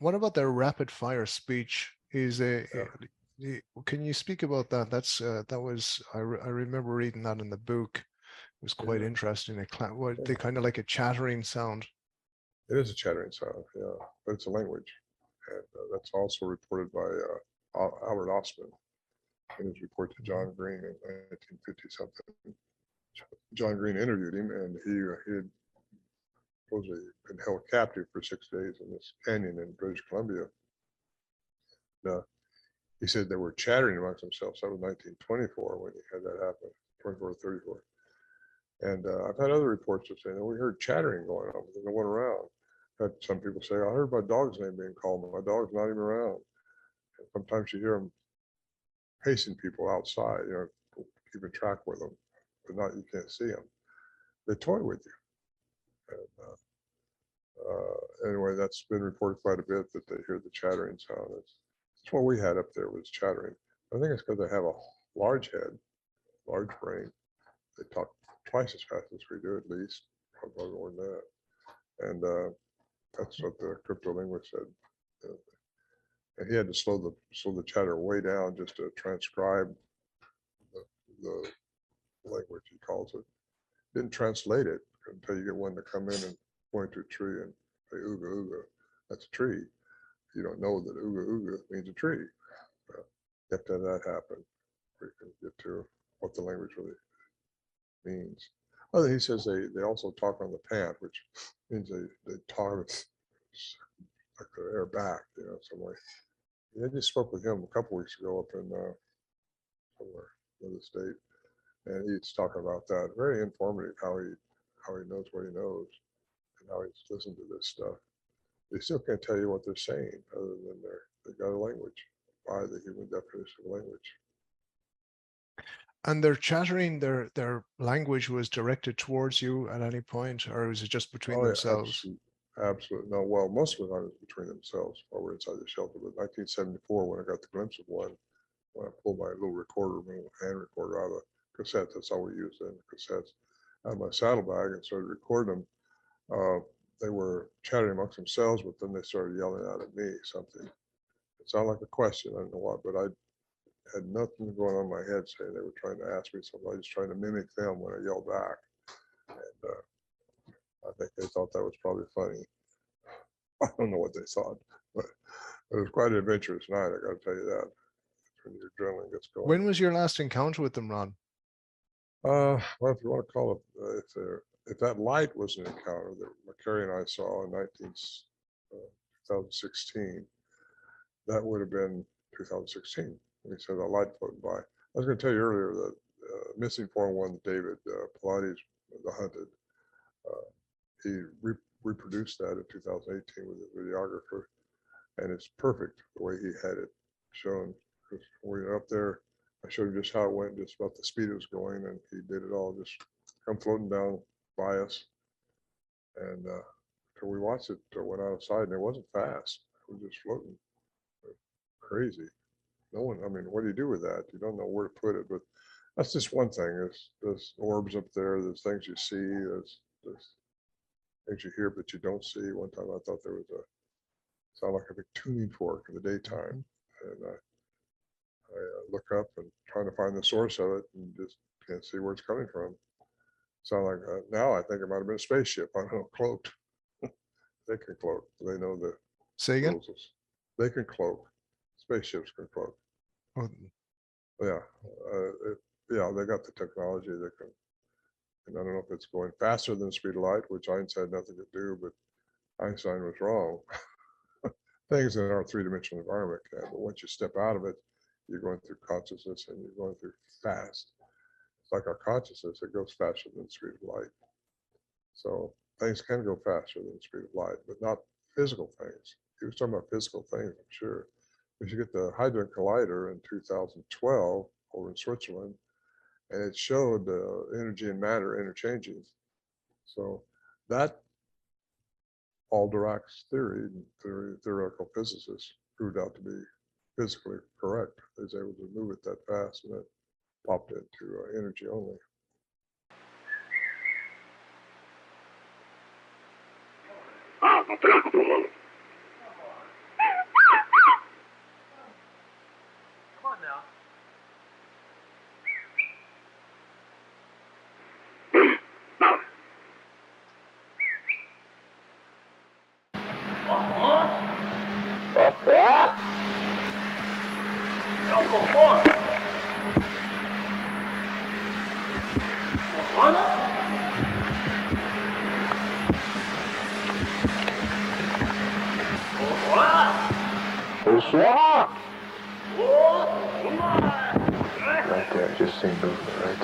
what about their rapid fire speech? Yeah, Can you speak about that? That was I remember reading that in the book. It was quite yeah, interesting. What they yeah. kind of like a chattering sound. It is a chattering sound, yeah, but it's a language, and that's also reported by Albert Ostman in his report to Mhm. John Green in 1950 something. John Green interviewed him, and he had supposedly been held captive for 6 days in this canyon in British Columbia. Uh, he said they were chattering amongst themselves. That was 1924 when he had that happen, 24 or 34. And I've had other reports that say that we heard chattering going on, but no one around. I've had some people say, I heard my dog's name being called, but my dog's not even around. And sometimes you hear them pacing people outside, keeping track with them, but not you can't see them. They toy with you. And anyway, that's been reported quite a bit that they hear the chattering sound. It's what we had up there was chattering. I think it's because they have a large head, large brain. They talk twice as fast as we do, at least, probably more than that. And that's what the cryptolinguist said. Uh, And he had to slow the chatter way down just to transcribe the language, he calls it. Didn't translate it until you get one to come in and point to a tree and say ooga ooga. That's a tree. You don't know that ooga ooga means a tree. You have to have that happen before you can get to what the language really means. Oh, he says they also talk on the pant, which means they talk like the air back, some way. I just spoke with him a couple weeks ago up in somewhere in the state, and he's talking about that. Very informative how he knows what he knows and how he's listened to this stuff. They still can't tell you what they're saying other than they got a language by the human definition of language. And their chattering, their language was directed towards you at any point, or was it just between Oh yeah, themselves? absolutely, absolutely. No, well, most of the time it's between themselves while we're inside the shelter. But 1974, when I got the glimpse of one, when I pulled my little recorder, my little hand recorder out of the cassettes, that's all we used then, the cassettes, out of my saddlebag and started recording them. They were chattering amongst themselves, but then they started yelling out at me something. It sounded like a question, I don't know what, but I had nothing going on in my head saying they were trying to ask me something. I was just trying to mimic them when I yelled back. And I think they thought that was probably funny. I don't know what they thought, but it was quite an adventurous night, I got to tell you that, when your adrenaline gets going. When was your last encounter with them, Ron? Well, if you want to call it, if that light was an encounter that McCary and I saw in 2016, that would have been 2016. We said a light floating by. I was going to tell you earlier that missing 401, David Pilates, the hunted, uh, he reproduced that in 2018 with a videographer, and it's perfect the way he had it shown. Because we were up there, I showed him just how it went, just about the speed it was going, and he did it all just come floating down by us. And till we watched it, went outside, and it wasn't fast. It was just floating. Crazy. No one, I mean, what do you do with that? You don't know where to put it, but that's just one thing. There's orbs up there. There's things you see. There's things you hear, but you don't see. One time I thought there was sound like a big tuning fork in the daytime. And I look up and trying to find the source of it and just can't see where it's coming from. Sound like now I think it might have been a spaceship. I don't know, cloaked. They can cloak. They know the Say again? rules. They can cloak. Spaceships can cloak. Oh, Yeah, yeah, they got the technology that can. And I don't know if it's going faster than the speed of light, which Einstein had nothing to do, but Einstein was wrong. Things in our three-dimensional environment can, but once you step out of it, you're going through consciousness and you're going through fast. It's like our consciousness, it goes faster than the speed of light. So things can go faster than the speed of light, but not physical things. He was talking about physical things, I'm sure. We should get the Hadron Collider in 2012 over in Switzerland, and it showed energy and matter interchanging. So that Alderax's theoretical physicists, proved out to be physically correct. He was able to move it that fast, and it popped into energy only. Right there, just seen movement.